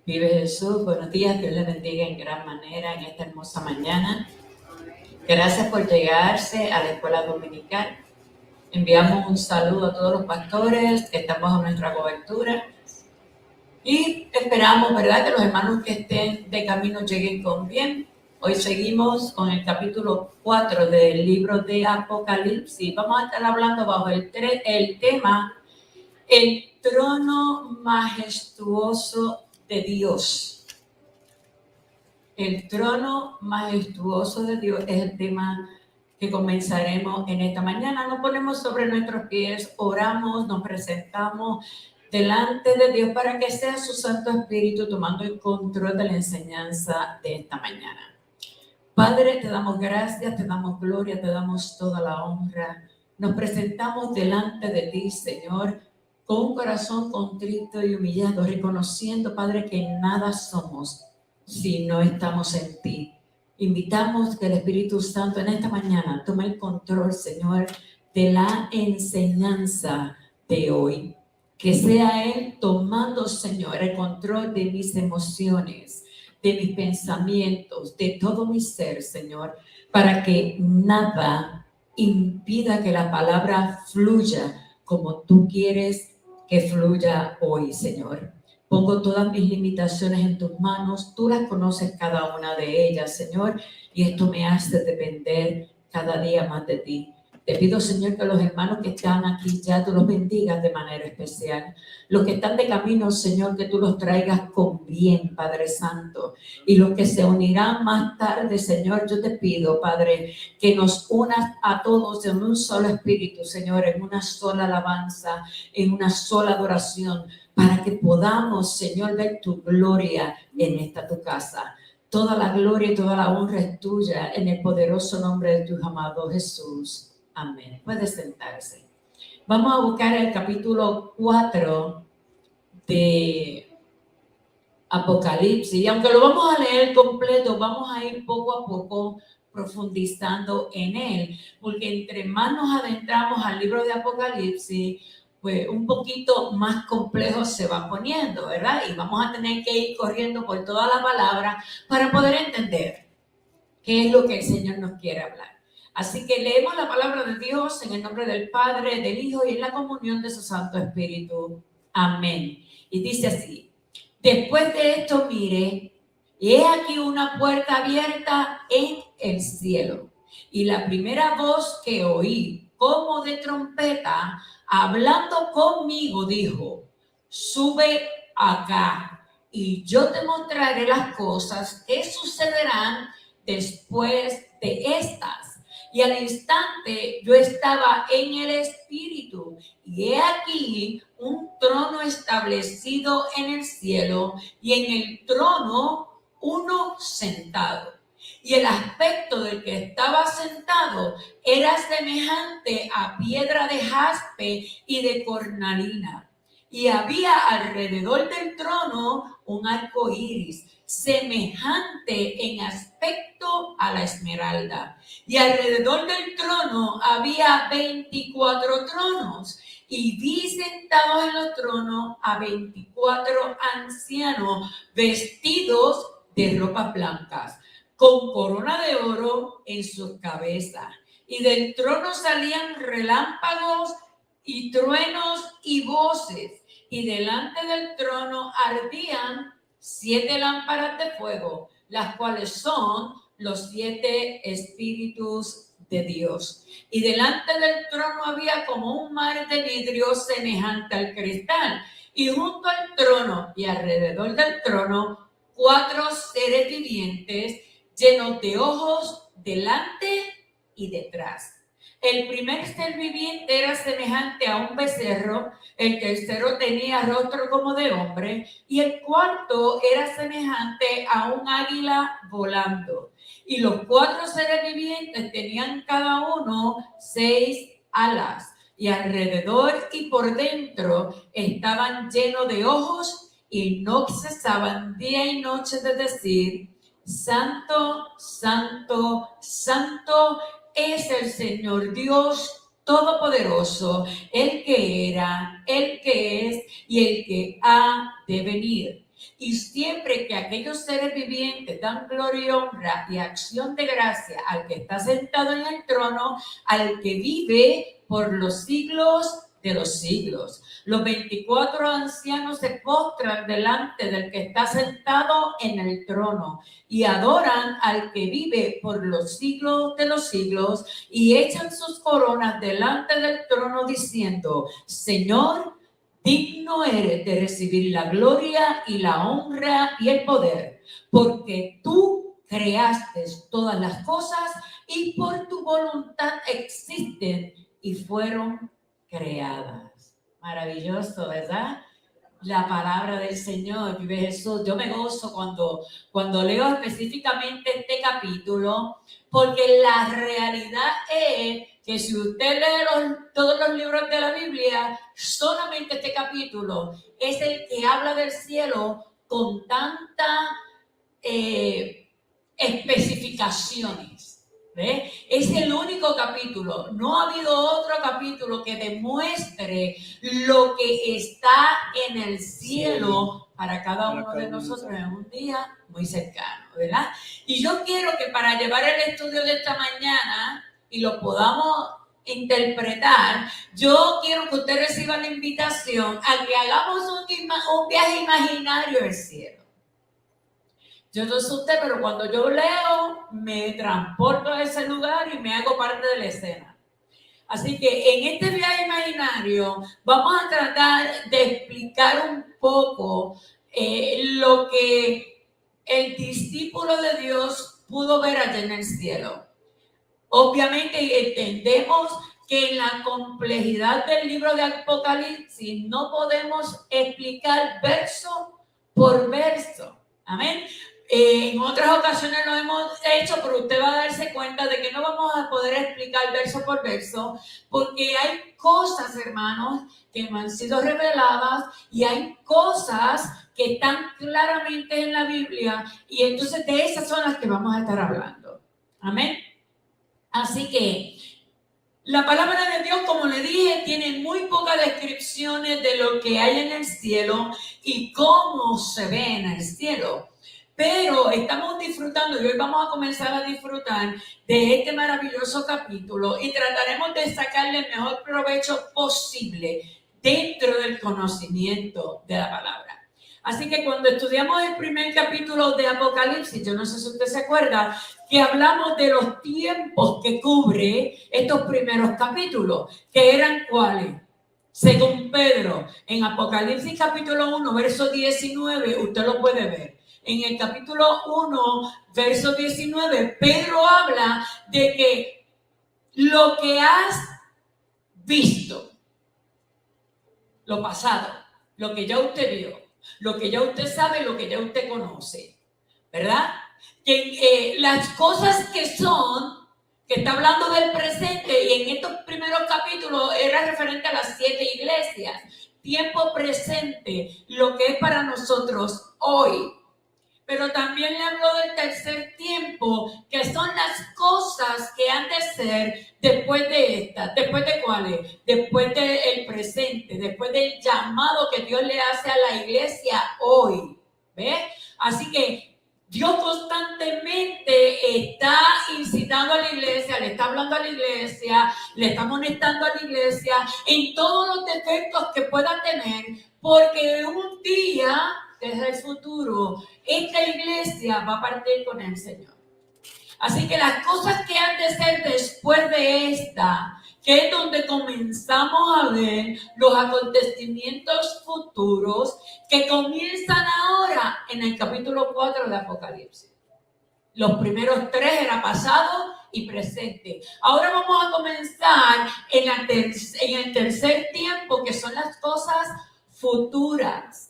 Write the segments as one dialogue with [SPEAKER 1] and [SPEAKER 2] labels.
[SPEAKER 1] Vive Jesús, buenos días, Dios le bendiga en gran manera en esta hermosa mañana. Gracias por llegarse a la escuela dominical. Enviamos un saludo a todos los pastores que están bajo nuestra cobertura y esperamos, ¿verdad?, que los hermanos que estén de camino lleguen con bien. Hoy seguimos con el capítulo 4 del libro de Apocalipsis. Vamos a estar hablando bajo el tema el trono majestuoso de Dios. El trono majestuoso de Dios es el tema que comenzaremos en esta mañana. Nos ponemos sobre nuestros pies, oramos, nos presentamos delante de Dios para que sea su Santo Espíritu tomando el control de la enseñanza de esta mañana. Padre, te damos gracias, te damos gloria, te damos toda la honra. Nos presentamos delante de ti, Señor, con un corazón contrito y humillado, reconociendo, Padre, que nada somos si no estamos en ti. Invitamos que el Espíritu Santo en esta mañana tome el control, Señor, de la enseñanza de hoy. Que sea Él tomando, Señor, el control de mis emociones, de mis pensamientos, de todo mi ser, Señor, para que nada impida que la palabra fluya como tú quieres que fluya hoy, Señor. Pongo todas mis limitaciones en tus manos, tú las conoces cada una de ellas, Señor, y esto me hace depender cada día más de ti. Te pido, Señor, que los hermanos que están aquí ya tú los bendigas de manera especial. Los que están de camino, Señor, que tú los traigas con bien, Padre Santo. Y los que se unirán más tarde, Señor, yo te pido, Padre, que nos unas a todos en un solo espíritu, Señor, en una sola alabanza, en una sola adoración, para que podamos, Señor, ver tu gloria en esta tu casa. Toda la gloria y toda la honra es tuya, en el poderoso nombre de tu amado Jesús. Amén. Puede sentarse. Vamos a buscar el capítulo 4 de Apocalipsis. Y aunque lo vamos a leer completo, vamos a ir poco a poco profundizando en él. Porque entre más nos adentramos al libro de Apocalipsis, pues un poquito más complejo se va poniendo, ¿verdad? Y vamos a tener que ir corriendo por toda la palabra para poder entender qué es lo que el Señor nos quiere hablar. Así que leemos la palabra de Dios en el nombre del Padre, del Hijo y en la comunión de su Santo Espíritu. Amén. Y dice así: después de esto miré, y he aquí una puerta abierta en el cielo. Y la primera voz que oí, como de trompeta, hablando conmigo, dijo: sube acá, y yo te mostraré las cosas que sucederán después de estas. Y al instante yo estaba en el Espíritu, y he aquí un trono establecido en el cielo, y en el trono uno sentado. Y el aspecto del que estaba sentado era semejante a piedra de jaspe y de cornalina. Y había alrededor del trono un arco iris, semejante en aspecto a la esmeralda. Y alrededor del trono había 24 tronos. Y vi sentados en los tronos a 24 ancianos vestidos de ropas blancas, con corona de oro en sus cabezas. Y del trono salían relámpagos y truenos y voces. Y delante del trono ardían 7 lámparas de fuego, las cuales son los 7 espíritus de Dios. Y delante del trono había como un mar de vidrio semejante al cristal. Y junto al trono y alrededor del trono 4 seres vivientes llenos de ojos delante y detrás. El primer ser viviente era semejante a un becerro, el tercero tenía rostro como de hombre, y el cuarto era semejante a un águila volando. Y los 4 seres vivientes tenían cada uno 6 alas, y alrededor y por dentro estaban llenos de ojos, y no cesaban día y noche de decir: Santo, Santo, Santo es el Señor Dios Todopoderoso, el que era, el que es y el que ha de venir. Y siempre que aquellos seres vivientes dan gloria y honra y acción de gracia al que está sentado en el trono, al que vive por los siglos de los siglos. Los 24 ancianos se postran delante del que está sentado en el trono y adoran al que vive por los siglos de los siglos y echan sus coronas delante del trono diciendo: Señor, digno eres de recibir la gloria y la honra y el poder, porque tú creaste todas las cosas y por tu voluntad existen y fueron creadas. Maravilloso, ¿verdad? La palabra del Señor, vive Jesús. Yo me gozo cuando leo específicamente este capítulo, porque la realidad es que si usted lee todos los libros de la Biblia, solamente este capítulo es el que habla del cielo con tantas especificaciones. ¿Ve? Es el único capítulo. No ha habido otro capítulo que demuestre lo que está en el cielo para cada uno de nosotros en un día muy cercano, ¿verdad? Y yo quiero que para llevar el estudio de esta mañana y lo podamos interpretar, yo quiero que usted reciba la invitación a que hagamos un viaje imaginario al cielo. Yo no sé usted, pero cuando yo leo, me transporto a ese lugar y me hago parte de la escena. Así que en este viaje imaginario vamos a tratar de explicar un poco lo que el discípulo de Dios pudo ver allá en el cielo. Obviamente entendemos que en la complejidad del libro de Apocalipsis no podemos explicar verso por verso. Amén. En otras ocasiones lo hemos hecho, pero usted va a darse cuenta de que no vamos a poder explicar verso por verso, porque hay cosas, hermanos, que me han sido reveladas y hay cosas que están claramente en la Biblia, y entonces de esas son las que vamos a estar hablando. Amén. Así que la palabra de Dios, como le dije, tiene muy pocas descripciones de lo que hay en el cielo y cómo se ve en el cielo. Pero estamos disfrutando y hoy vamos a comenzar a disfrutar de este maravilloso capítulo y trataremos de sacarle el mejor provecho posible dentro del conocimiento de la palabra. Así que cuando estudiamos el primer capítulo de Apocalipsis, yo no sé si usted se acuerda, que hablamos de los tiempos que cubre estos primeros capítulos, que eran ¿cuáles? Según Pedro, en Apocalipsis capítulo 1, verso 19, usted lo puede ver. En el capítulo 1, verso 19, Pedro habla de que lo que has visto, lo pasado, lo que ya usted vio, lo que ya usted sabe, lo que ya usted conoce, ¿verdad? Que las cosas que son, que está hablando del presente, y en estos primeros capítulos era referente a las 7 iglesias, tiempo presente, lo que es para nosotros hoy. Pero también le habló del tercer tiempo, que son las cosas que han de ser después de esta. ¿Después de cuáles? Después del presente, después del llamado que Dios le hace a la iglesia hoy. ¿Ves? Así que Dios constantemente está incitando a la iglesia, le está hablando a la iglesia, le está amonestando a la iglesia en todos los defectos que pueda tener, porque un día, desde el futuro, esta iglesia va a partir con el Señor. Así que las cosas que han de ser después de esta, que es donde comenzamos a ver los acontecimientos futuros que comienzan ahora en el capítulo 4 de Apocalipsis. Los primeros 3 era pasado y presente. Ahora vamos a comenzar en el tercer tiempo, que son las cosas futuras.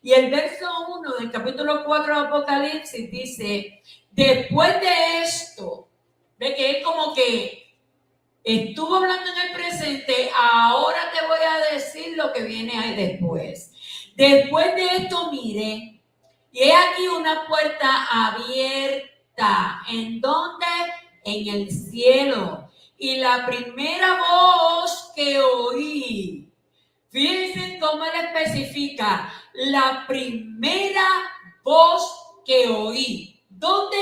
[SPEAKER 1] Y el verso 1 del capítulo 4 de Apocalipsis dice: después de esto, ve que es como que estuvo hablando en el presente, ahora te voy a decir lo que viene ahí después. Después de esto, mire, y he aquí una puerta abierta. ¿En dónde? En el cielo. Y la primera voz que oí Fíjense cómo él especifica la primera voz que oí. ¿Dónde?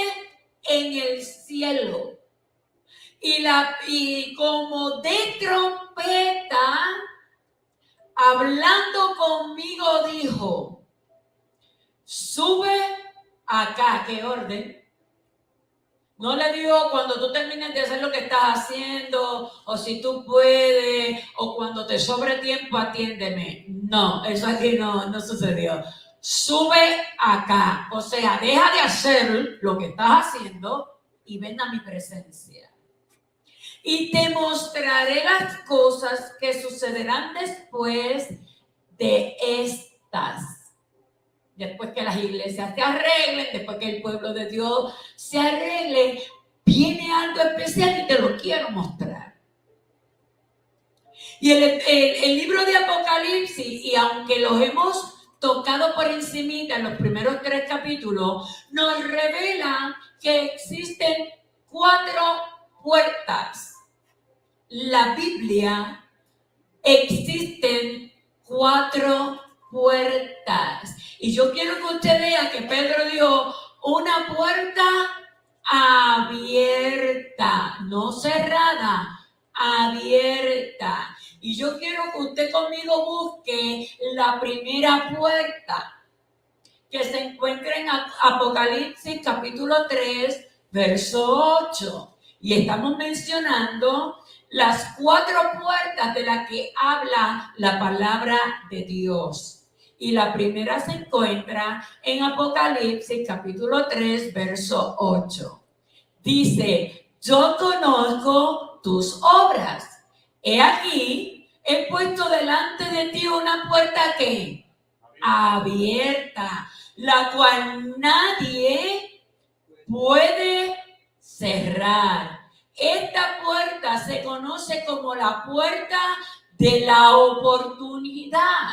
[SPEAKER 1] En el cielo. Y como de trompeta, hablando conmigo, dijo: sube acá. ¿Qué orden? No le digo cuando tú termines de hacer lo que estás haciendo, o si tú puedes, o cuando te sobre tiempo, atiéndeme. No, eso aquí no sucedió. Sube acá. O sea, deja de hacer lo que estás haciendo y ven a mi presencia. Y te mostraré las cosas que sucederán después de estas. Después que las iglesias se arreglen, después que el pueblo de Dios se arregle, viene algo especial y te lo quiero mostrar. Y el libro de Apocalipsis, y aunque los hemos tocado por encimita en los primeros 3 capítulos, nos revela que existen 4 puertas. La Biblia existen 4 puertas. Y yo quiero que usted vea que Pedro dio una puerta abierta, no cerrada, abierta. Y yo quiero que usted conmigo busque la primera puerta que se encuentra en Apocalipsis capítulo 3, verso 8. Y estamos mencionando las 4 puertas de las que habla la palabra de Dios. Y la primera se encuentra en Apocalipsis capítulo 3, verso 8. Dice: yo conozco tus obras. He aquí, he puesto delante de ti una puerta que abierta, la cual nadie puede cerrar. Esta puerta se conoce como la puerta de la oportunidad.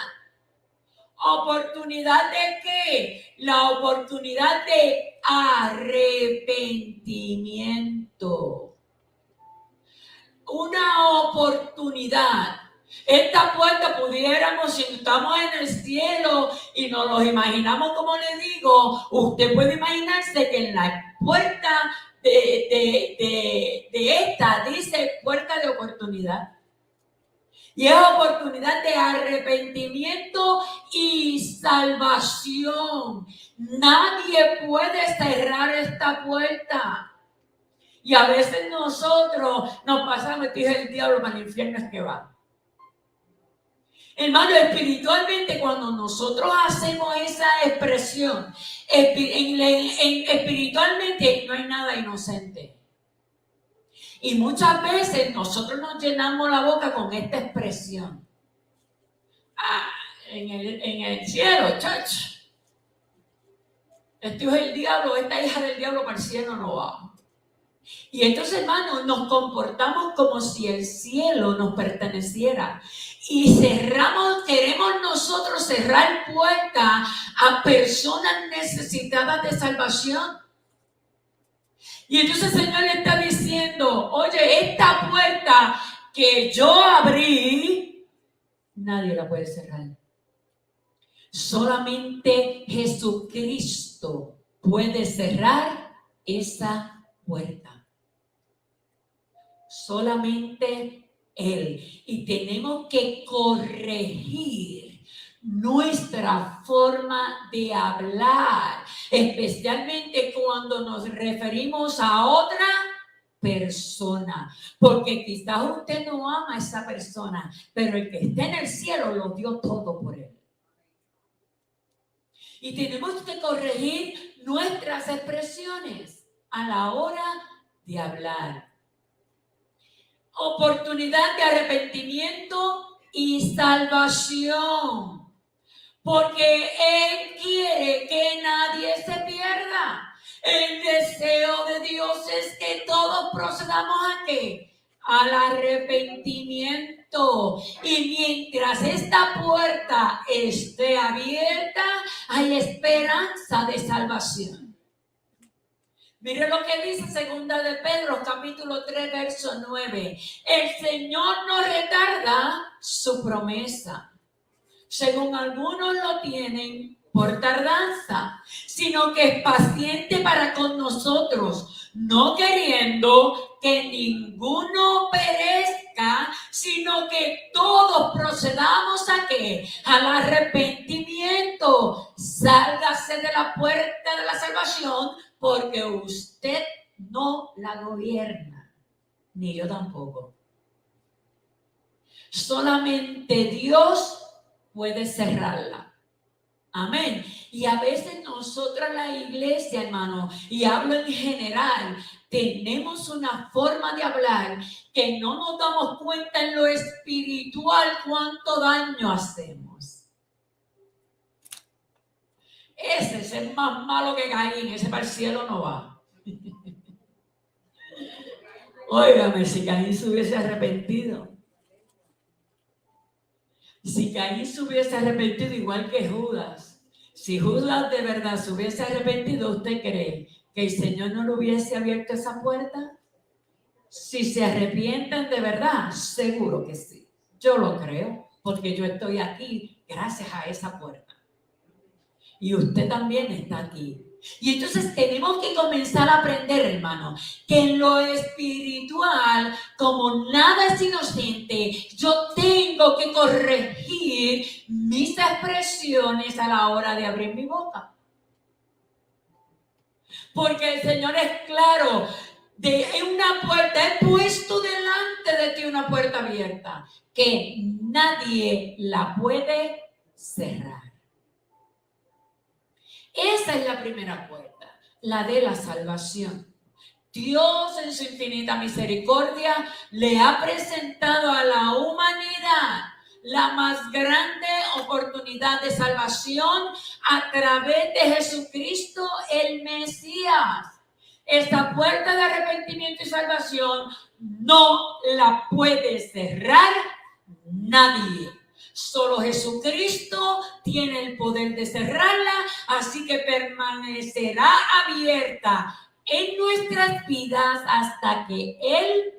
[SPEAKER 1] ¿Oportunidad de qué? La oportunidad de arrepentimiento. Una oportunidad. Esta puerta pudiéramos, si estamos en el cielo y nos lo imaginamos, como le digo, usted puede imaginarse que en la puerta de esta dice puerta de oportunidad. Y es oportunidad de arrepentimiento y salvación. Nadie puede cerrar esta puerta. Y a veces nosotros nos pasamos y dice el diablo, para el infierno es que va. Hermano, espiritualmente, cuando nosotros hacemos esa expresión, espiritualmente no hay nada inocente. Y muchas veces nosotros nos llenamos la boca con esta expresión. En el cielo, church. Esto es el diablo, esta hija del diablo para el cielo no va. Y entonces, hermanos, nos comportamos como si el cielo nos perteneciera. Y queremos nosotros cerrar puertas a personas necesitadas de salvación. Y entonces el Señor le está diciendo: oye, esta puerta que yo abrí, nadie la puede cerrar. Solamente Jesucristo puede cerrar esa puerta. Solamente Él. Y tenemos que corregir nuestra forma de hablar, especialmente cuando nos referimos a otra persona, porque quizás usted no ama a esa persona, pero el que está en el cielo lo dio todo por él. Y tenemos que corregir nuestras expresiones a la hora de hablar. Oportunidad de arrepentimiento y salvación. Porque Él quiere que nadie se pierda. El deseo de Dios es que todos procedamos ¿a qué? Al arrepentimiento. Y mientras esta puerta esté abierta, hay esperanza de salvación. Mire lo que dice 2 de Pedro, capítulo 3, verso 9. El Señor no retarda su promesa, según algunos lo tienen por tardanza, sino que es paciente para con nosotros, no queriendo que ninguno perezca, sino que todos procedamos ¿a qué? Al arrepentimiento. Sálgase de la puerta de la salvación, porque usted no la gobierna, ni yo tampoco. Solamente Dios puede cerrarla. Amén. Y a veces nosotros, la iglesia, hermano, y hablo en general, tenemos una forma de hablar que no nos damos cuenta en lo espiritual cuánto daño hacemos. Ese es el más malo que Caín, ese para el cielo no va. Óigame, si Caín se hubiese arrepentido. Si Caín se hubiese arrepentido igual que Judas, si Judas de verdad se hubiese arrepentido, ¿usted cree que el Señor no le hubiese abierto esa puerta? Si se arrepienten de verdad, seguro que sí. Yo lo creo, porque yo estoy aquí gracias a esa puerta. Y usted también está aquí. Y entonces tenemos que comenzar a aprender, hermano, que en lo espiritual, como nada es inocente, yo tengo que corregir mis expresiones a la hora de abrir mi boca. Porque el Señor es claro, de una puerta, he puesto delante de ti una puerta abierta, que nadie la puede cerrar. Esa es la primera puerta, la de la salvación. Dios en su infinita misericordia le ha presentado a la humanidad la más grande oportunidad de salvación a través de Jesucristo el Mesías. Esta puerta de arrepentimiento y salvación no la puede cerrar nadie. Solo Jesucristo tiene el poder de cerrarla, así que permanecerá abierta en nuestras vidas hasta que Él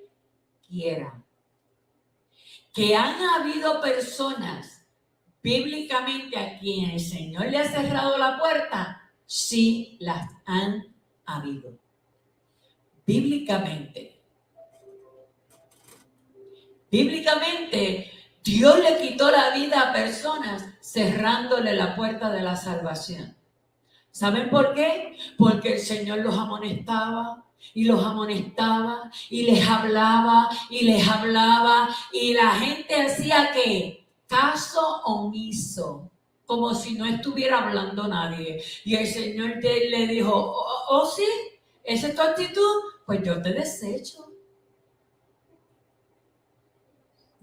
[SPEAKER 1] quiera. Que han habido personas bíblicamente a quienes el Señor le ha cerrado la puerta, sí las han habido. Bíblicamente, Dios le quitó la vida a personas cerrándole la puerta de la salvación. ¿Saben por qué? Porque el Señor los amonestaba y los amonestaba y les hablaba y les hablaba y la gente hacía ¿qué? Caso omiso, como si no estuviera hablando nadie. Y el Señor le dijo, ¿oh sí? ¿Esa es tu actitud? Pues yo te desecho.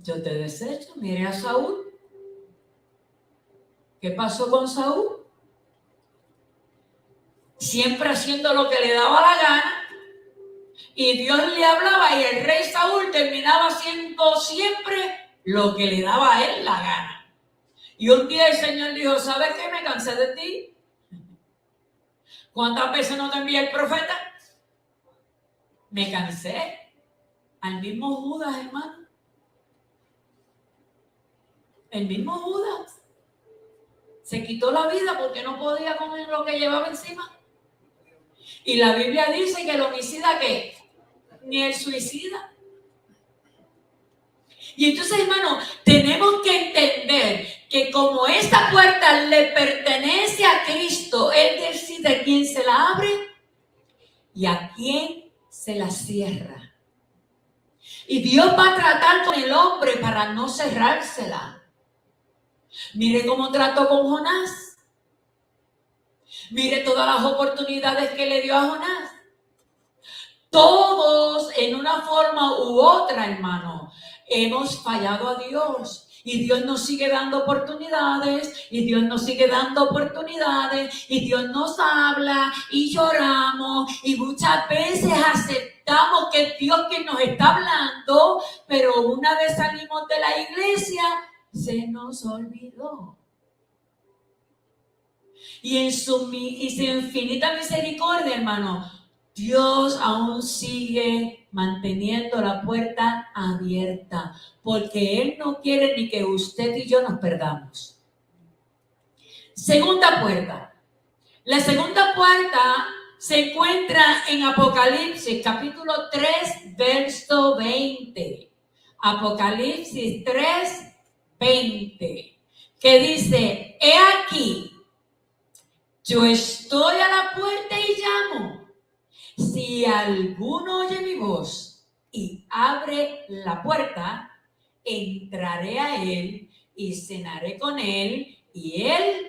[SPEAKER 1] Yo te desecho. Mire a Saúl. ¿Qué pasó con Saúl? Siempre haciendo lo que le daba la gana. Y Dios le hablaba y el rey Saúl terminaba haciendo siempre lo que le daba a él la gana. Y un día el Señor dijo, ¿sabes qué? Me cansé de ti. ¿Cuántas veces no te envié el profeta? Me cansé. Al mismo Judas, hermano. El mismo Judas se quitó la vida porque no podía con lo que llevaba encima. Y la Biblia dice que el homicida, ¿qué? Ni el suicida. Y entonces, hermano, tenemos que entender que como esta puerta le pertenece a Cristo, Él decide a quién se la abre y a quién se la cierra. Y Dios va a tratar con el hombre para no cerrársela. Mire cómo trató con Jonás. Mire todas las oportunidades que le dio a Jonás. Todos en una forma u otra, hermano, hemos fallado a Dios. Y Dios nos sigue dando oportunidades, y Dios nos sigue dando oportunidades, y Dios nos habla, y lloramos, y muchas veces aceptamos que es Dios quien nos está hablando, pero una vez salimos de la iglesia, se nos olvidó. Y en su infinita misericordia, hermano, Dios aún sigue manteniendo la puerta abierta, porque Él no quiere ni que usted y yo nos perdamos. Segunda puerta. La segunda puerta se encuentra en Apocalipsis, capítulo 3, verso 20. Apocalipsis 3, 20. Que dice, he aquí, yo estoy a la puerta y llamo. Si alguno oye mi voz y abre la puerta, entraré a él y cenaré con él y él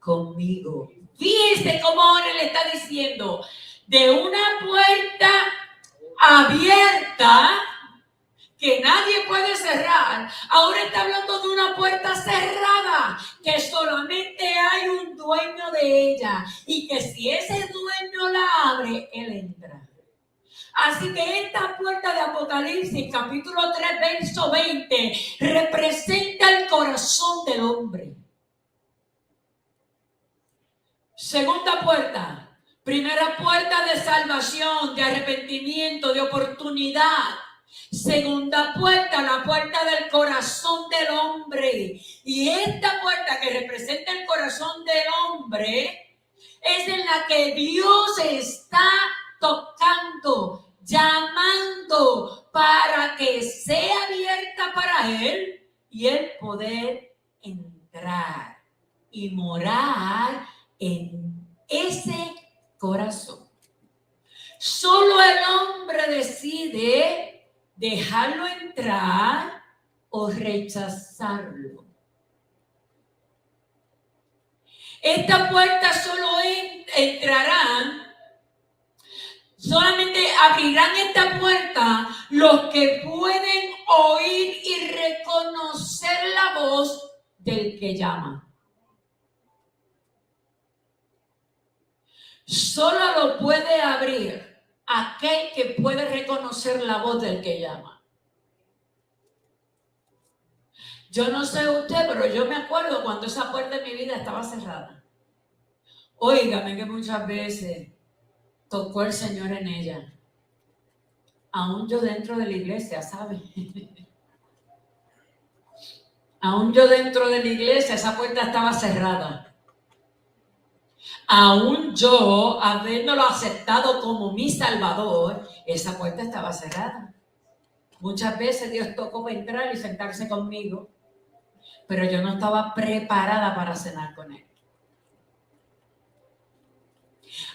[SPEAKER 1] conmigo. Fíjense cómo ahora le está diciendo de una puerta abierta que nadie puede cerrar. Ahora está hablando de una puerta cerrada que solamente hay un dueño de ella y que si ese dueño la abre, él entra. Así que esta puerta de Apocalipsis, capítulo 3, verso 20, representa el corazón del hombre. Segunda puerta. Primera puerta de salvación, de arrepentimiento, de oportunidad. Segunda puerta, la puerta del corazón del hombre. Y esta puerta que representa el corazón del hombre es en la que Dios está tocando, llamando para que sea abierta para él y él poder entrar y morar en ese corazón. Solo el hombre decide dejarlo entrar o rechazarlo. Esta puerta solo entrarán, solamente abrirán esta puerta los que pueden oír y reconocer la voz del que llama. Solo lo puede abrir aquel que puede reconocer la voz del que llama. Yo no sé usted, pero yo me acuerdo cuando esa puerta de mi vida estaba cerrada. Óigame que muchas veces tocó el Señor en ella. Aún yo dentro de la iglesia, ¿sabe? Aún yo dentro de la iglesia, esa puerta estaba cerrada. Aún yo, habiéndolo aceptado como mi Salvador, esa puerta estaba cerrada. Muchas veces Dios tocó entrar y sentarse conmigo, pero yo no estaba preparada para cenar con Él.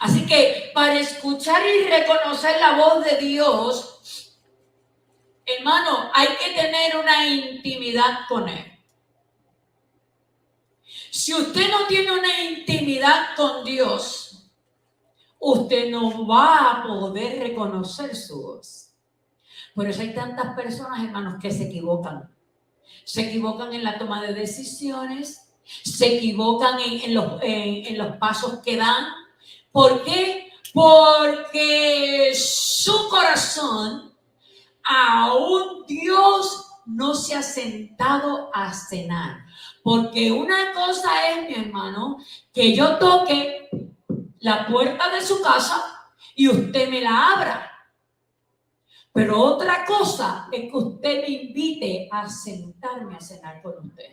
[SPEAKER 1] Así que para escuchar y reconocer la voz de Dios, hermano, hay que tener una intimidad con Él. Si usted no tiene una intimidad con Dios, usted no va a poder reconocer su voz. Por eso hay tantas personas, hermanos, que se equivocan. Se equivocan en la toma de decisiones, se equivocan en los pasos que dan. ¿Por qué? Porque su corazón, aún Dios no se ha sentado a cenar. Porque una cosa es, mi hermano, que yo toque la puerta de su casa y usted me la abra. Pero otra cosa es que usted me invite a sentarme a cenar con usted.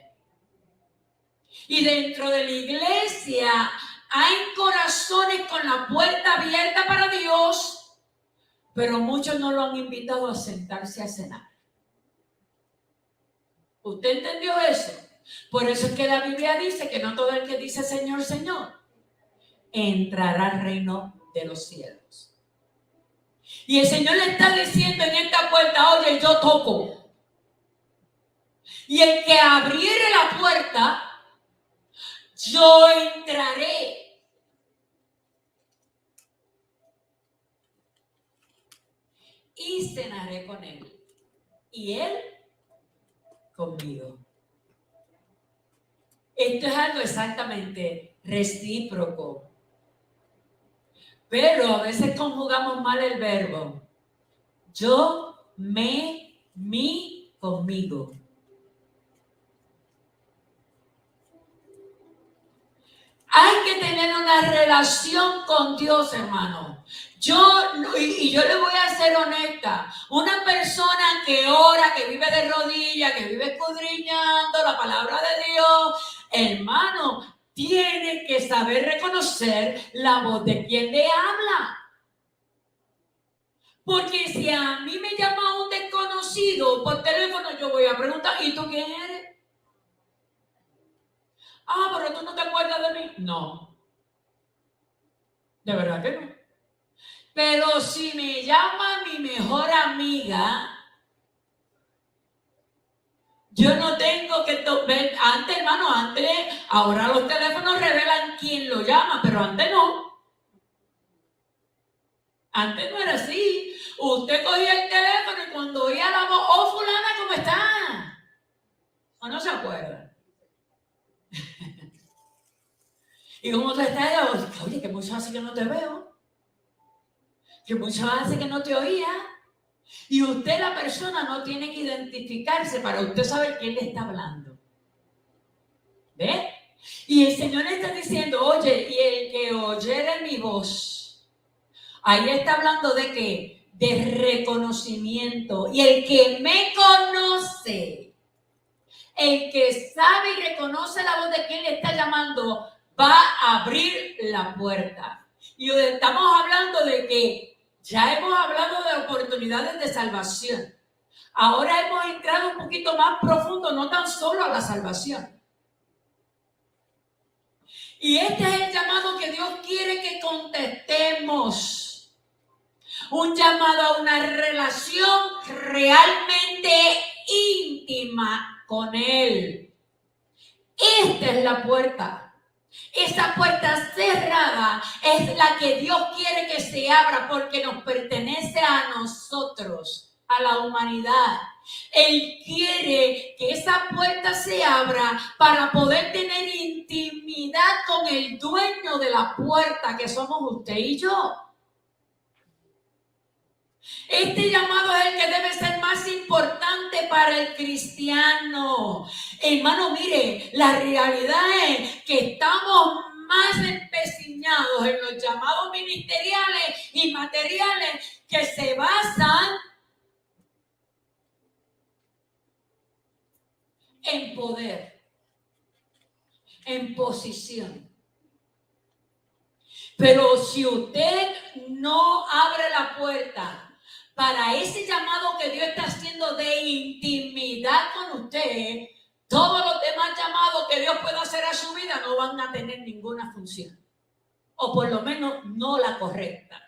[SPEAKER 1] Y dentro de la iglesia hay corazones con la puerta abierta para Dios, pero muchos no lo han invitado a sentarse a cenar. ¿Usted entendió eso? Por eso es que la Biblia dice que no todo el que dice Señor, Señor, entrará al reino de los cielos. Y el Señor le está diciendo en esta puerta, oye, yo toco. Y el que abriere la puerta, yo entraré. Y cenaré con él. Y él conmigo. Esto es algo exactamente recíproco. Pero a veces conjugamos mal el verbo. Yo, me, mi, conmigo. Hay que tener una relación con Dios, hermano. Yo le voy a ser honesta. Una persona que ora, que vive de rodillas, que vive escudriñando la palabra de Dios, hermano, tiene que saber reconocer la voz de quien le habla. Porque si a mí me llama un desconocido por teléfono, yo voy a preguntar, ¿y tú quién eres? Ah, pero tú no te acuerdas de mí. No. De verdad que no. Pero si me llama mi mejor amiga, yo no tengo que ver, antes, hermano, ahora los teléfonos revelan quién lo llama, pero antes no. Antes no era así. Usted cogía el teléfono y cuando oía la voz, oh, fulana, ¿cómo está? ¿O no se acuerda? Y como usted está, oye, que mucho hace que no te veo. Que mucho hace que no te oía. Y usted, la persona, no tiene que identificarse para usted saber quién le está hablando. ¿Ve? Y el Señor está diciendo, oye, y el que oyere mi voz. Ahí está hablando de qué? De reconocimiento. Y el que me conoce, el que sabe y reconoce la voz de quien le está llamando, va a abrir la puerta. Y estamos hablando de que ya hemos hablado de oportunidades de salvación. Ahora hemos entrado un poquito más profundo, no tan solo a la salvación. Y este es el llamado que Dios quiere que contestemos. Un llamado a una relación realmente íntima con Él. Esta es la puerta. Esa puerta cerrada es la que Dios quiere que se abra porque nos pertenece a nosotros, a la humanidad. Él quiere que esa puerta se abra para poder tener intimidad con el dueño de la puerta, que somos usted y yo. Este llamado es el que debe ser más importante para el cristiano. Hermano, mire, la realidad es que estamos más empecinados en los llamados ministeriales y materiales que se basan en poder, en posición. Pero si usted no abre la puerta para ese llamado que Dios está haciendo de intimidad con usted, todos los demás llamados que Dios pueda hacer a su vida no van a tener ninguna función. O por lo menos no la correcta.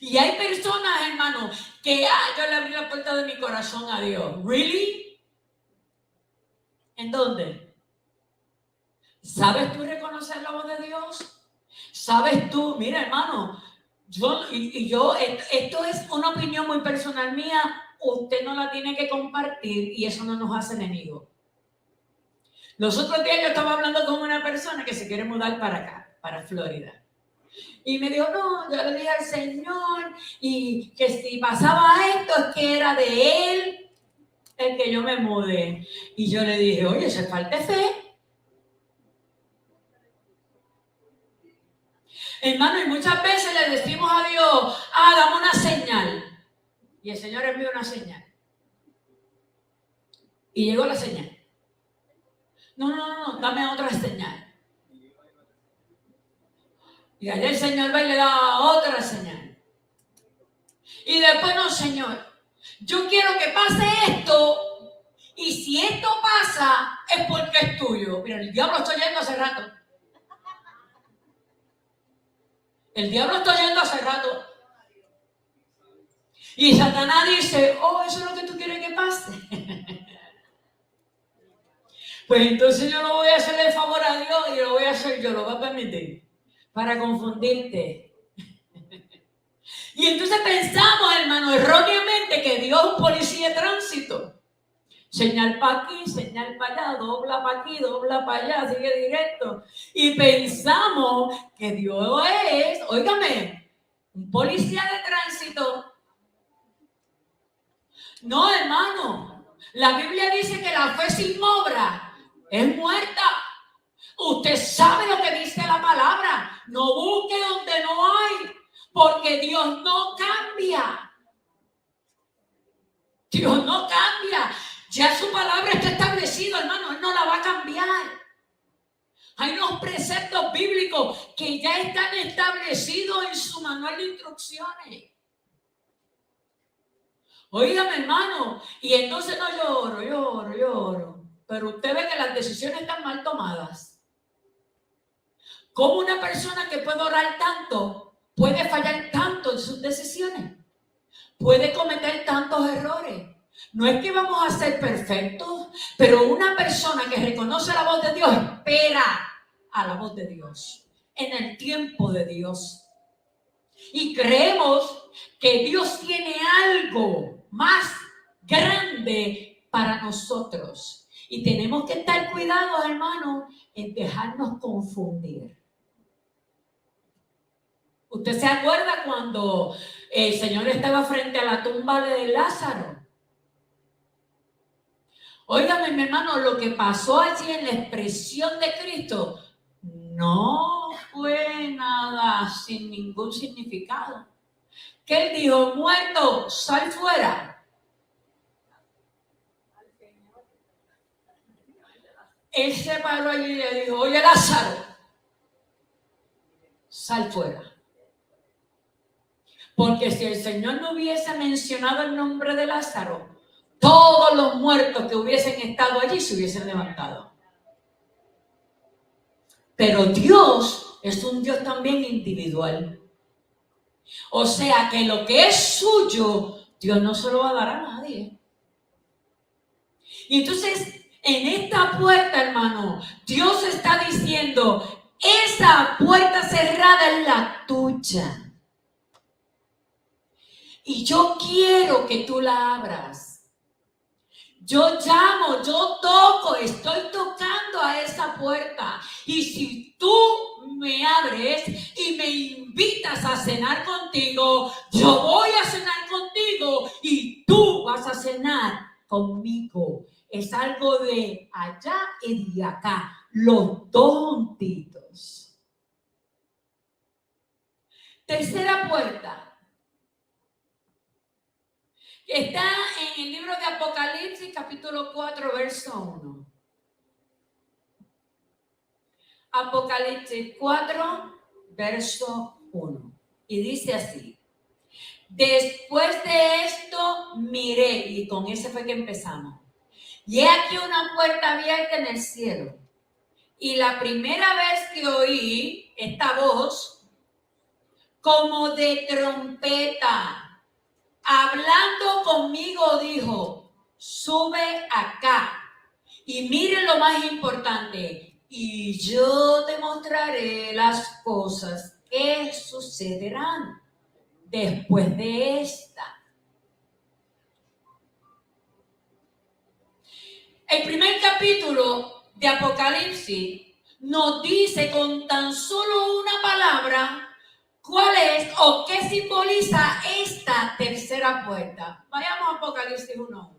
[SPEAKER 1] Y hay personas, hermanos, que yo le abrí la puerta de mi corazón a Dios. ¿Really? ¿En dónde? ¿Sabes tú reconocer la voz de Dios? ¿Sabes tú? Mira, hermano, esto es una opinión muy personal mía. Usted no la tiene que compartir y eso no nos hace enemigos. Los otros días yo estaba hablando con una persona que se quiere mudar para acá, para Florida. Y me dijo, no, yo le dije al Señor y que si pasaba esto es que era de Él el que yo me mude. Y yo le dije, oye, eso es falta de fe. Hermano, y muchas veces le decimos a Dios, dame una señal. Y el Señor envió una señal. Y llegó la señal. No, dame otra señal. Y allá el Señor va y le da otra señal. Y después, no, Señor, yo quiero que pase esto. Y si esto pasa, es porque es tuyo. Mira, el diablo está yendo hace rato. El diablo está yendo hace rato. Y Satanás dice, eso es lo que tú quieres que pase. Pues entonces yo no voy a hacerle el favor a Dios y lo voy a hacer yo, lo voy a permitir. Para confundirte. Y entonces pensamos, hermano, erróneamente que Dios es un policía de tránsito. Señal para aquí, señal para allá, dobla para aquí, dobla para allá, sigue directo. Y pensamos que Dios es, óigame, un policía de tránsito. No, hermano. La Biblia dice que la fe sin obra es muerta. Usted sabe lo que dice la palabra. No busque donde no hay, porque Dios no cambia. Dios no cambia. Ya su palabra está establecida, hermano, Él no la va a cambiar. Hay unos preceptos bíblicos que ya están establecidos en su manual de instrucciones. Óigame, hermano, y entonces no lloro. Pero usted ve que las decisiones están mal tomadas. ¿Cómo una persona que puede orar tanto puede fallar tanto en sus decisiones? Puede cometer tantos errores. No es que vamos a ser perfectos, pero una persona que reconoce la voz de Dios espera a la voz de Dios en el tiempo de Dios. Y creemos que Dios tiene algo más grande para nosotros. Y tenemos que estar cuidados, hermanos, en dejarnos confundir. ¿Usted se acuerda cuando el Señor estaba frente a la tumba de Lázaro? Óigame, mi hermano, lo que pasó allí en la expresión de Cristo no fue nada sin ningún significado. Que Él dijo, muerto, sal fuera. Él se paró allí y le dijo, oye, Lázaro, sal fuera. Porque si el Señor no hubiese mencionado el nombre de Lázaro, todos los muertos que hubiesen estado allí se hubiesen levantado. Pero Dios es un Dios también individual. O sea que lo que es suyo, Dios no se lo va a dar a nadie. Y entonces, en esta puerta, hermano, Dios está diciendo, esa puerta cerrada es la tuya. Y yo quiero que tú la abras. Yo llamo, yo toco, estoy tocando a esa puerta. Y si tú me abres y me invitas a cenar contigo, yo voy a cenar contigo y tú vas a cenar conmigo. Es algo de allá y de acá, los dos juntitos. Tercera puerta. Está en el libro de Apocalipsis, capítulo 4, verso 1. Apocalipsis 4, verso 1. Y dice así. Después de esto miré, y con ese fue que empezamos. Y he aquí una puerta abierta en el cielo. Y la primera vez que oí esta voz, como de trompeta, hablando conmigo, dijo, sube acá y mire lo más importante, y yo te mostraré las cosas que sucederán después de esta. El primer capítulo de Apocalipsis nos dice con tan solo una palabra ¿cuál es o qué simboliza esta tercera puerta? Vayamos a Apocalipsis 1:1.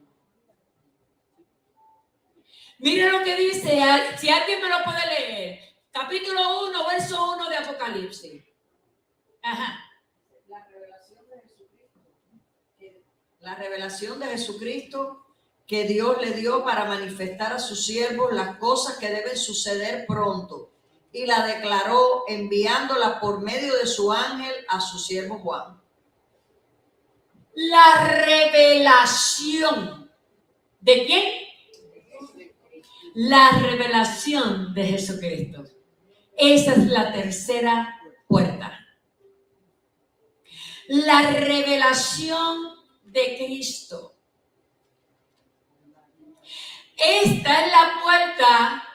[SPEAKER 1] Mire lo que dice, si alguien me lo puede leer. Capítulo 1, verso 1 de Apocalipsis. Ajá.
[SPEAKER 2] La revelación de Jesucristo que Dios le dio para manifestar a sus siervos las cosas que deben suceder pronto. Y la declaró enviándola por medio de su ángel a su siervo Juan.
[SPEAKER 1] La revelación. ¿De quién? La revelación de Jesucristo. Esa es la tercera puerta. La revelación de Cristo. Esta es la puerta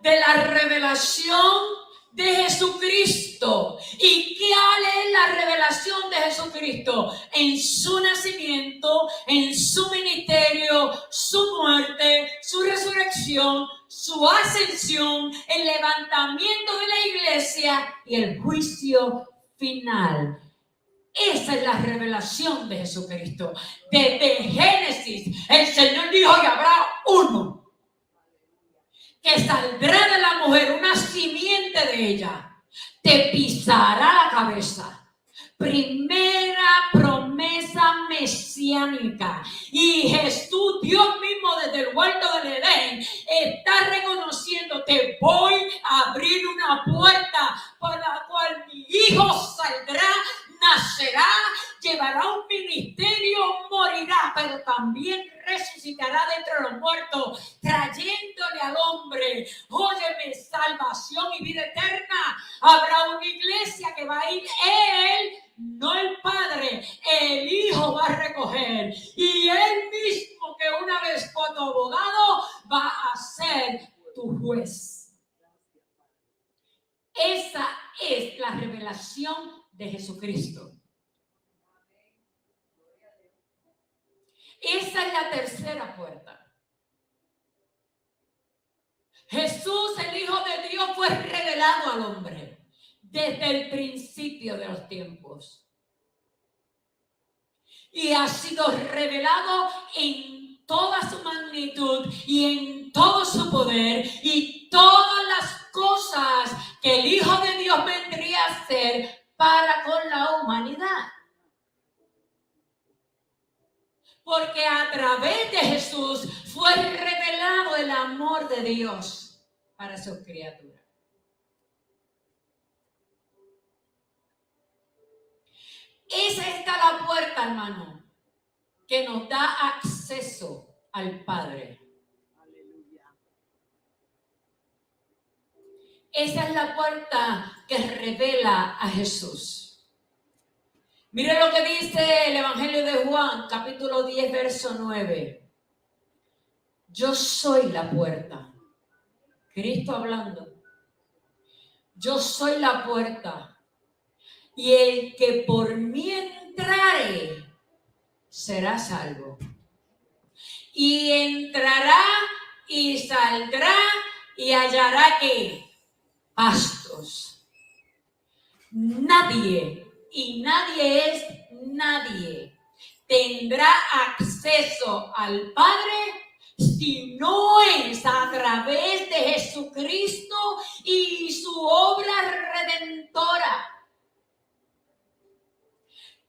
[SPEAKER 1] de la revelación de Jesucristo. ¿Y cuál es la revelación de Jesucristo? En su nacimiento, en su ministerio, su muerte, su resurrección, su ascensión, el levantamiento de la iglesia y el juicio final. Esa es la revelación de Jesucristo. Desde Génesis, el Señor dijo que habrá uno que saldrá de la mujer, una simiente de ella, te pisará la cabeza. Primera promesa mesiánica. Y Jesús, Dios mismo mismo desde el huerto del Edén está reconociendo: te voy a abrir una puerta por la cual mi hijo saldrá, nacerá, llevará un ministerio, morirá, pero también resucitará de entre los muertos, trayéndole al hombre, óyeme, salvación y vida eterna. Habrá una iglesia que va a ir él, no el Padre, el Hijo va a recoger, y él mismo, que una vez fue tu abogado, va a ser tu juez. Esa es la revelación de Jesucristo. Esa es la tercera puerta. Jesús, el Hijo de Dios, fue revelado al hombre desde el principio de los tiempos. Y ha sido revelado en toda su magnitud y en todo su poder y todas las cosas que el Hijo de Dios vendría a hacer para con la humanidad. Porque a través de Jesús fue revelado el amor de Dios para sus criaturas. Esa está la puerta, hermano, que nos da acceso al Padre. Esa es la puerta que revela a Jesús. Mire lo que dice el Evangelio de Juan, capítulo 10, verso 9. Yo soy la puerta. Cristo hablando. Yo soy la puerta. Y el que por mí entrare será salvo. Y entrará y saldrá y hallará ¿qué? Pastos. Nadie, y nadie es nadie, tendrá acceso al Padre si no es a través de Jesucristo y su obra redentora.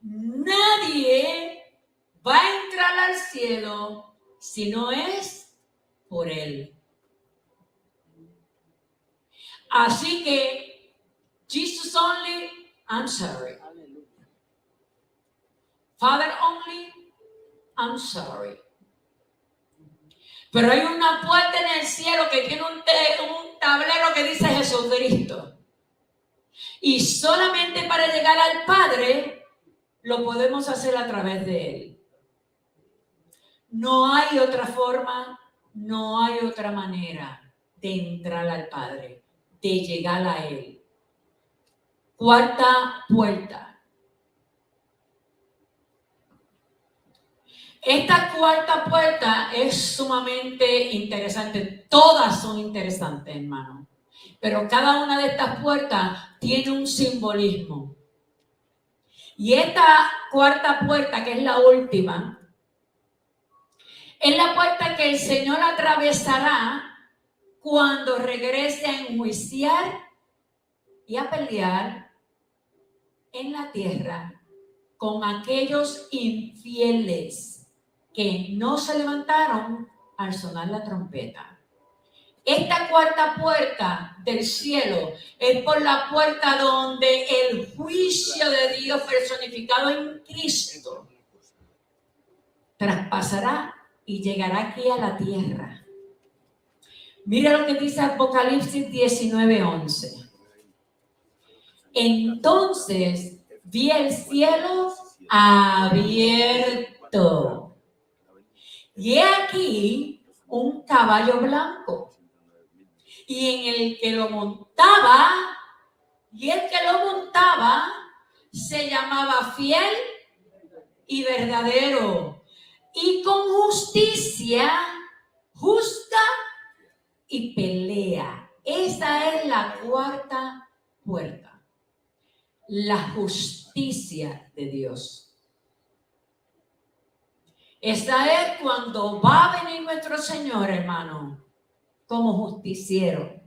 [SPEAKER 1] Nadie va a entrar al cielo si no es por Él. Así que, Jesus only, I'm sorry. Father only, I'm sorry. Pero hay una puerta en el cielo que tiene un tablero que dice Jesucristo. Y solamente para llegar al Padre lo podemos hacer a través de Él. No hay otra forma, no hay otra manera de entrar al Padre, de llegar a Él. Cuarta puerta. Esta cuarta puerta es sumamente interesante. Todas son interesantes, hermano. Pero cada una de estas puertas tiene un simbolismo. Y esta cuarta puerta, que es la última, es la puerta que el Señor atravesará cuando regrese a enjuiciar y a pelear en la tierra con aquellos infieles que no se levantaron al sonar la trompeta. Esta cuarta puerta del cielo es por la puerta donde el juicio de Dios personificado en Cristo traspasará y llegará aquí a la tierra. Mira lo que dice Apocalipsis 19:11. Entonces vi el cielo abierto. Y he aquí un caballo blanco, y en el que lo montaba, se llamaba Fiel y Verdadero, y con justicia justa y pelea. Esa es la cuarta puerta, la justicia de Dios. Esta es cuando va a venir nuestro Señor, hermano, como justiciero.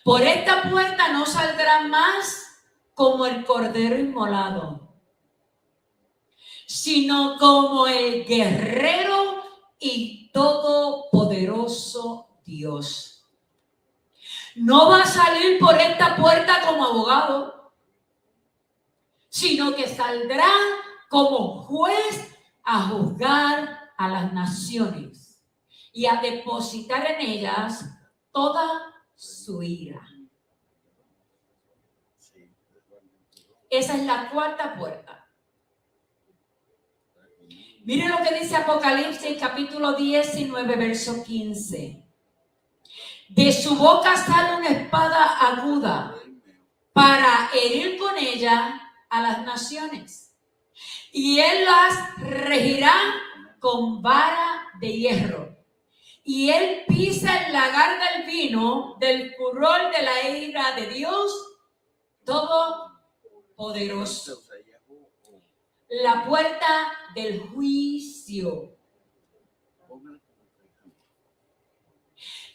[SPEAKER 1] Por esta puerta no saldrá más como el cordero inmolado, sino como el guerrero y el todopoderoso Dios. No va a salir por esta puerta como abogado, sino que saldrá como juez a juzgar a las naciones y a depositar en ellas toda su ira. Esa es la cuarta puerta. Mire lo que dice Apocalipsis capítulo 19, verso 15. De su boca sale una espada aguda para herir con ella a las naciones. Y él las regirá con vara de hierro. Y él pisa el lagar del vino del furor de la ira de Dios Todopoderoso. La puerta del juicio.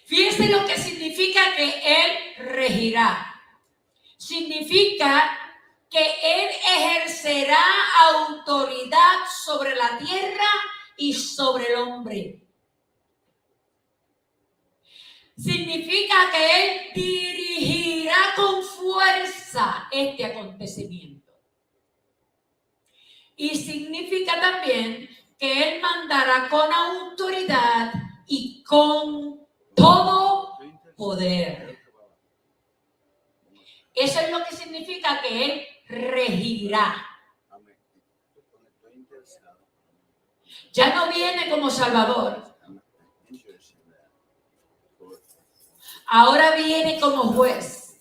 [SPEAKER 1] Fíjense lo que significa que él regirá. Significa que él ejercerá autoridad sobre la tierra y sobre el hombre. Significa que él dirigirá con fuerza este acontecimiento. Y significa también que él mandará con autoridad y con todo poder. Eso es lo que significa que él regirá. Ya no viene como Salvador. Ahora viene como juez.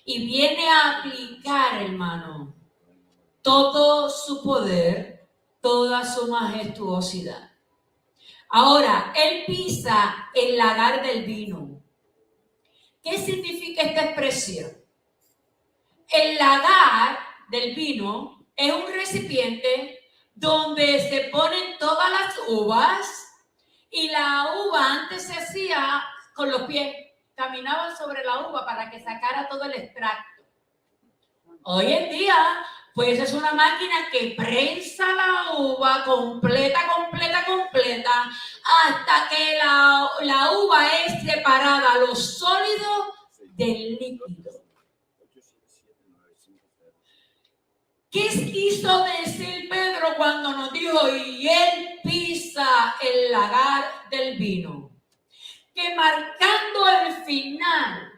[SPEAKER 1] Y viene a aplicar, hermano, todo su poder, toda su majestuosidad. Ahora, él pisa el lagar del vino. ¿Qué significa esta expresión? El lagar del vino es un recipiente donde se ponen todas las uvas y la uva antes se hacía con los pies, caminaban sobre la uva para que sacara todo el extracto. Hoy en día, pues es una máquina que prensa la uva completa, hasta que la uva es separada, lo sólido del líquido. ¿Qué quiso decir Pedro cuando nos dijo, y él pisa el lagar del vino? Que marcando el final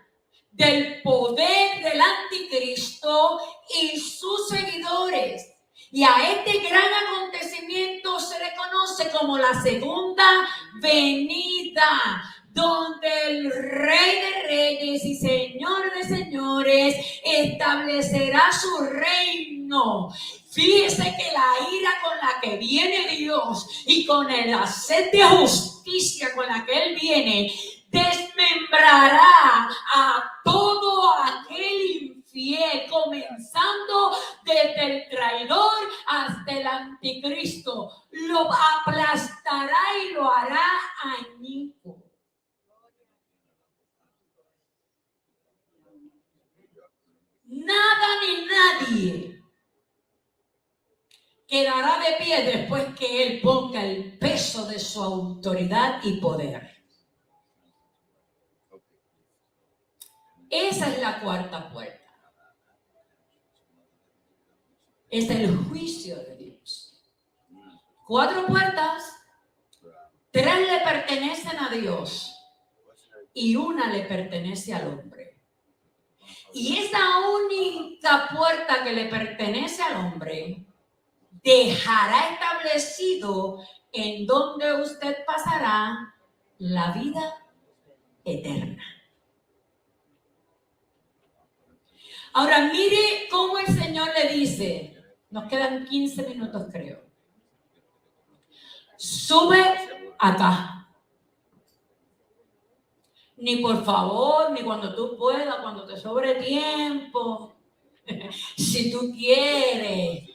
[SPEAKER 1] del poder del anticristo y sus seguidores, y a este gran acontecimiento se le conoce como la segunda venida, donde el Rey de Reyes y Señor de Señores establecerá su reino. Fíjese que la ira con la que viene Dios y con la sed de justicia con la que Él viene, desmembrará a todo aquel infiel, comenzando desde el traidor hasta el anticristo. Lo aplastará y lo hará añico. Nada ni nadie quedará de pie después que él ponga el peso de su autoridad y poder. Esa es la cuarta puerta. Es el juicio de Dios. 4 puertas, 3 le pertenecen a Dios y 1 le pertenece al hombre. Y esa única puerta que le pertenece al hombre dejará establecido en donde usted pasará la vida eterna. Ahora mire cómo el Señor le dice, nos quedan 15 minutos creo, sube acá. Ni por favor, ni cuando tú puedas, cuando te sobre tiempo, si tú quieres.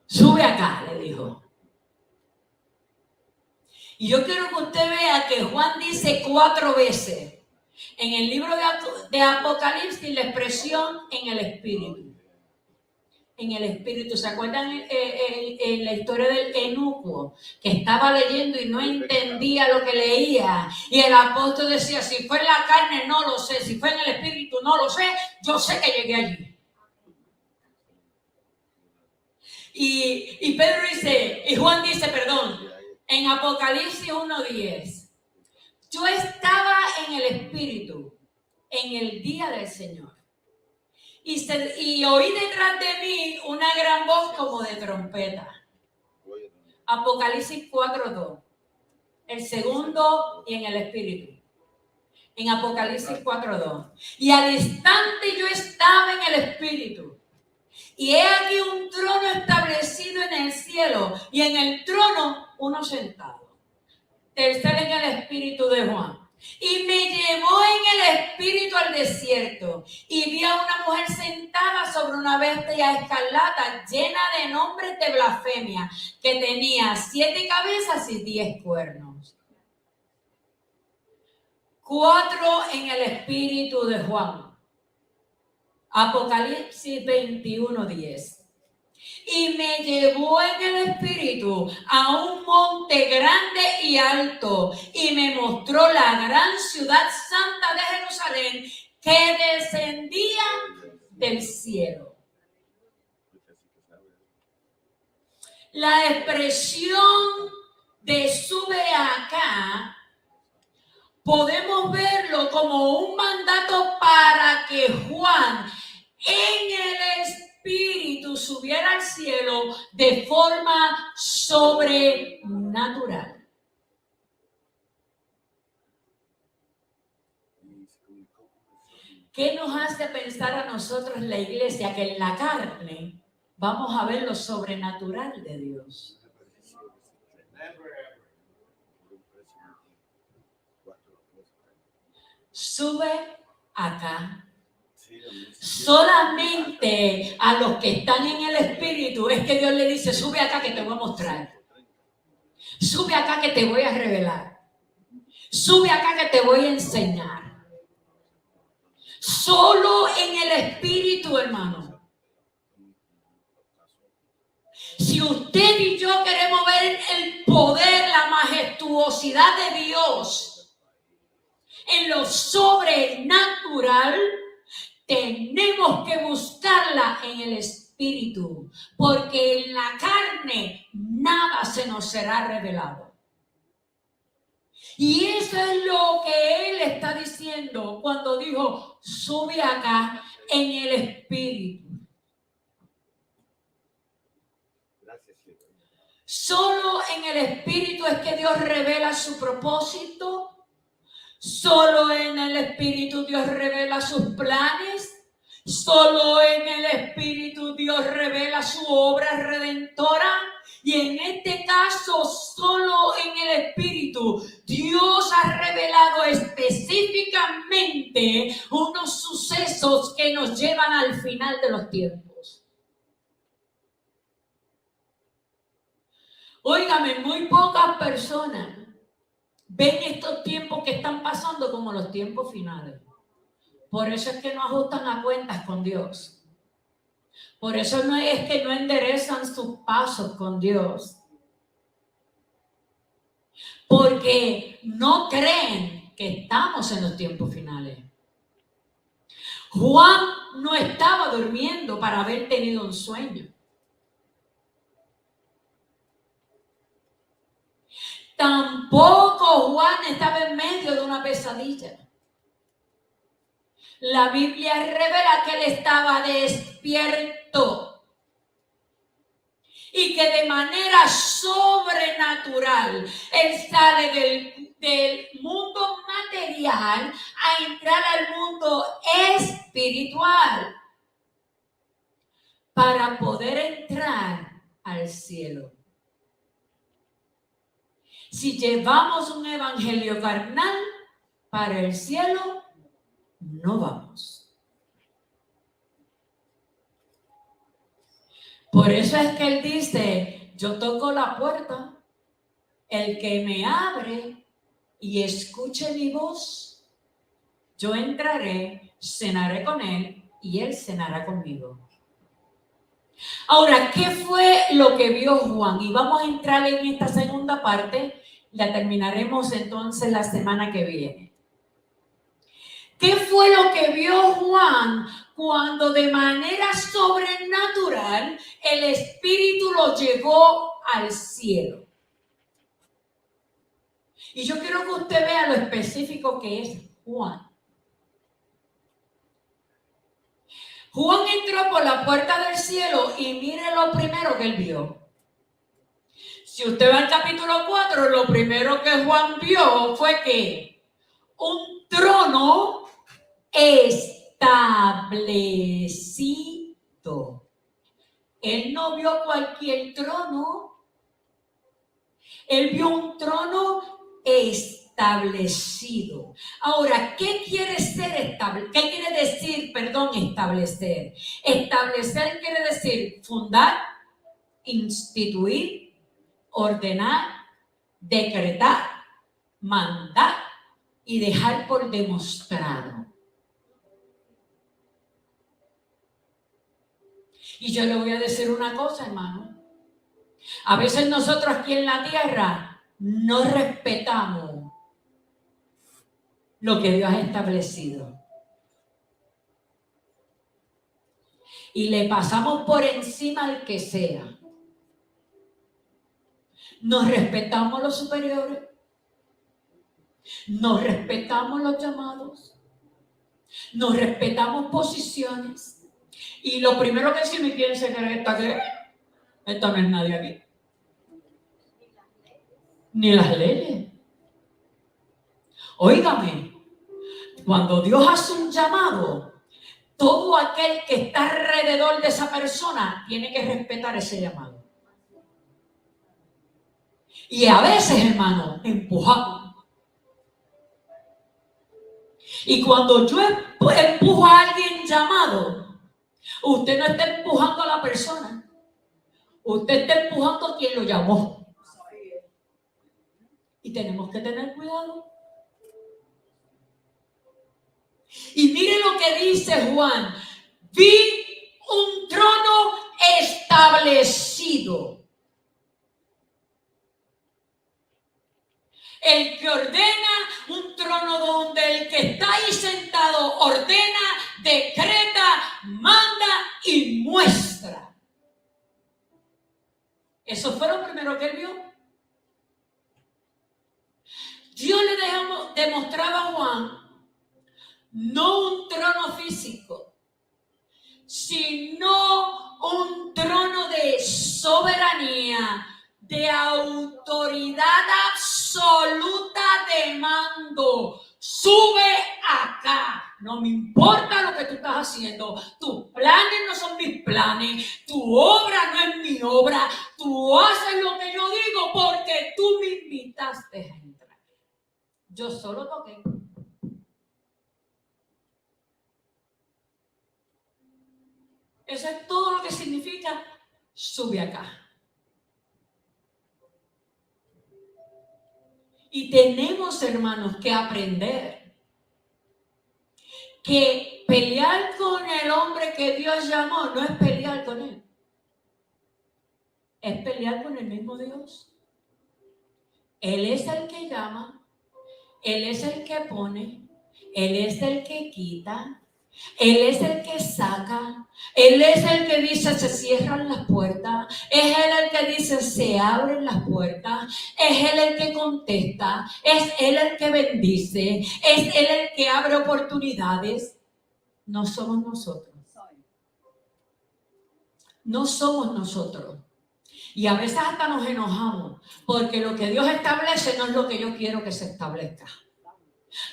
[SPEAKER 1] Sube acá, le dijo. Y yo quiero que usted vea que Juan dice 4 veces en el libro de Apocalipsis la expresión en el Espíritu. en el espíritu. ¿Se acuerdan en la historia del eunuco? Que estaba leyendo y no entendía lo que leía. Y el apóstol decía, si fue en la carne, no lo sé. Si fue en el espíritu, no lo sé. Yo sé que llegué allí. Y Pedro dice, y Juan dice, perdón, en Apocalipsis 1:10, yo estaba en el espíritu en el día del Señor. Y oí detrás de mí una gran voz como de trompeta. Apocalipsis 4:2. El segundo y en el espíritu. En Apocalipsis 4:2. Y al instante yo estaba en el espíritu. Y he aquí un trono establecido en el cielo. Y en el trono uno sentado. Tercero en el espíritu de Juan. Y me llevó en el espíritu al desierto y vi a una mujer sentada sobre una bestia escarlata llena de nombres de blasfemia, que tenía 7 cabezas y 10 cuernos. 4 en el espíritu de Juan. Apocalipsis 21:10. Y me llevó en el espíritu a un monte grande y alto, y me mostró la gran ciudad santa de Jerusalén, que descendía del cielo. La expresión de sube acá, podemos verlo como un mandato para que Juan en el espíritu subiera al cielo de forma sobrenatural. ¿Qué nos hace pensar a nosotros la iglesia que en la carne vamos a ver lo sobrenatural de Dios? Sube acá. Solamente a los que están en el espíritu es que Dios le dice, sube acá que te voy a mostrar. Sube acá que te voy a revelar. Sube acá que te voy a enseñar. Solo en el espíritu, hermano. Si usted y yo queremos ver el poder, la majestuosidad de Dios en lo sobrenatural, tenemos que buscarla en el espíritu, porque en la carne nada se nos será revelado. Y eso es lo que él está diciendo cuando dijo, sube acá en el espíritu. Solo en el espíritu es que Dios revela su propósito. Solo en el espíritu Dios revela sus planes. Solo en el espíritu Dios revela su obra redentora. Y en este caso, solo en el espíritu Dios ha revelado específicamente unos sucesos que nos llevan al final de los tiempos. Óigame, muy pocas personas ven estos tiempos que están pasando como los tiempos finales. Por eso es que no ajustan a cuentas con Dios. Por eso no es que no enderezan sus pasos con Dios. Porque no creen que estamos en los tiempos finales. Juan no estaba durmiendo para haber tenido un sueño. Tampoco Juan estaba en medio de una pesadilla. La Biblia revela que él estaba despierto y que de manera sobrenatural él sale del mundo material a entrar al mundo espiritual para poder entrar al cielo. Si llevamos un evangelio carnal para el cielo, no vamos. Por eso es que él dice, yo toco la puerta, el que me abre y escuche mi voz, yo entraré, cenaré con él y él cenará conmigo. Ahora, ¿qué fue lo que vio Juan? Y vamos a entrar en esta segunda parte, la terminaremos entonces la semana que viene. ¿Qué fue lo que vio Juan cuando de manera sobrenatural el Espíritu lo llevó al cielo? Y yo quiero que usted vea lo específico que es Juan. Juan entró por la puerta del cielo y mire lo primero que él vio. Si usted va al capítulo 4, lo primero que Juan vio fue que un trono establecido. Él no vio cualquier trono. Él vio un trono establecido. Ahora, ¿qué quiere decir establecer? Establecer quiere decir fundar, instituir, ordenar, decretar, mandar y dejar por demostrado. Y yo le voy a decir una cosa, hermano. A veces nosotros aquí en la tierra no respetamos lo que Dios ha establecido. Y le pasamos por encima al que sea. Nos respetamos los superiores. Nos respetamos los llamados. Nos respetamos posiciones. Y lo primero que decimos, ¿quién se cree esta que es? Esta no es nadie aquí. Ni las leyes. Óigame, cuando Dios hace un llamado, todo aquel que está alrededor de esa persona tiene que respetar ese llamado. Y a veces, hermano, empujamos. Y cuando yo empujo a alguien llamado, usted no está empujando a la persona. Usted está empujando a quien lo llamó. Y tenemos que tener cuidado. Y mire lo que dice Juan. Vi un trono establecido. El que ordena, un trono donde el que está ahí sentado ordena, decreta, manda y muestra. Eso fue lo primero que él vio. Dios le demostraba a Juan no un trono físico, sino un trono de soberanía, de autoridad absoluta de mando. Sube acá. No me importa lo que tú estás haciendo. Tus planes no son mis planes. Tu obra no es mi obra. Tú haces lo que yo digo porque tú me invitaste a entrar. Yo solo toqué. Eso es todo lo que significa sube acá. Y tenemos, hermanos, que aprender que pelear con el hombre que Dios llamó no es pelear con él. Es pelear con el mismo Dios. Él es el que llama, Él es el que pone, Él es el que quita, Él es el que saca, Él es el que dice se cierran las puertas, es Él el que dice se abren las puertas, es Él el que contesta, es Él el que bendice, es Él el que abre oportunidades. No somos nosotros. No somos nosotros. Y a veces hasta nos enojamos porque lo que Dios establece no es lo que yo quiero que se establezca.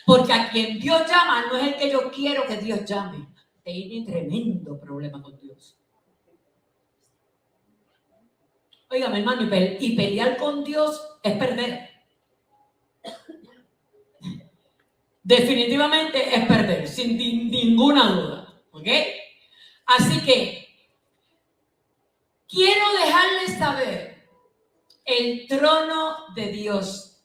[SPEAKER 1] Porque a quien Dios llama no es el que yo quiero que Dios llame. Tiene tremendo problema con Dios. Óigame, hermano, y pelear con Dios es perder. Definitivamente es perder, sin ninguna duda. ¿Ok? Así que quiero dejarles saber el trono de Dios.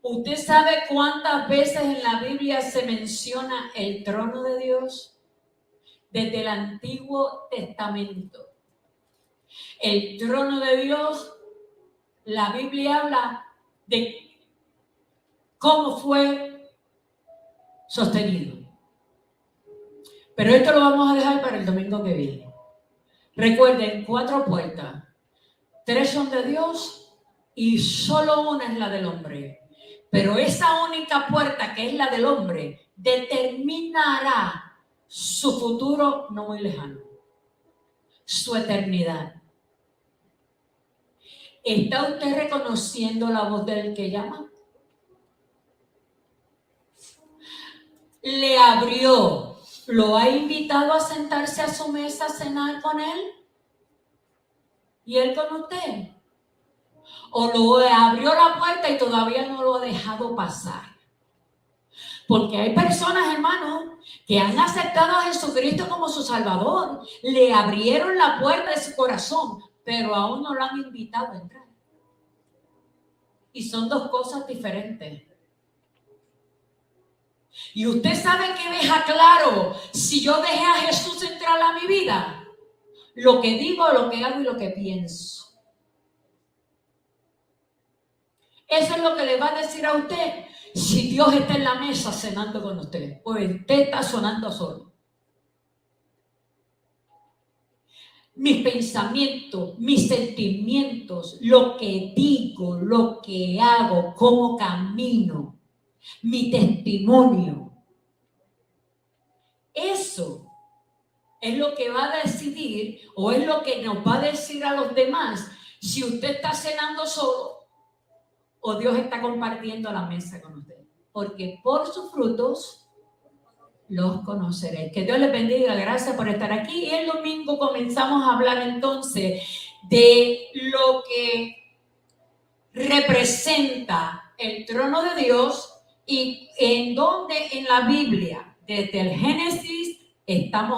[SPEAKER 1] ¿Usted sabe cuántas veces en la Biblia se menciona el trono de Dios? Desde el Antiguo Testamento. El trono de Dios, la Biblia habla de cómo fue sostenido. Pero esto lo vamos a dejar para el domingo que viene. Recuerden, 4 puertas. 3 son de Dios y solo una es la del hombre. Pero esa única puerta que es la del hombre determinará su futuro no muy lejano, su eternidad. ¿Está usted reconociendo la voz del que llama? Le abrió, lo ha invitado a sentarse a su mesa a cenar con él y él con usted. O lo abrió la puerta y todavía no lo ha dejado pasar. Porque hay personas, hermanos, que han aceptado a Jesucristo como su Salvador. Le abrieron la puerta de su corazón, pero aún no lo han invitado a entrar. Y son 2 cosas diferentes. Y usted sabe que deja claro si yo dejé a Jesús entrar a mi vida. Lo que digo, lo que hago y lo que pienso. Eso es lo que le va a decir a usted si Dios está en la mesa cenando con usted o usted está sonando solo. Mis pensamientos, mis sentimientos, lo que digo, lo que hago, cómo camino, mi testimonio. Eso es lo que va a decidir o es lo que nos va a decir a los demás si usted está cenando solo o Dios está compartiendo la mesa con usted. Porque por sus frutos los conoceréis. Que Dios les bendiga. Gracias por estar aquí. Y el domingo comenzamos a hablar entonces de lo que representa el trono de Dios y en donde en la Biblia, desde el Génesis, estamos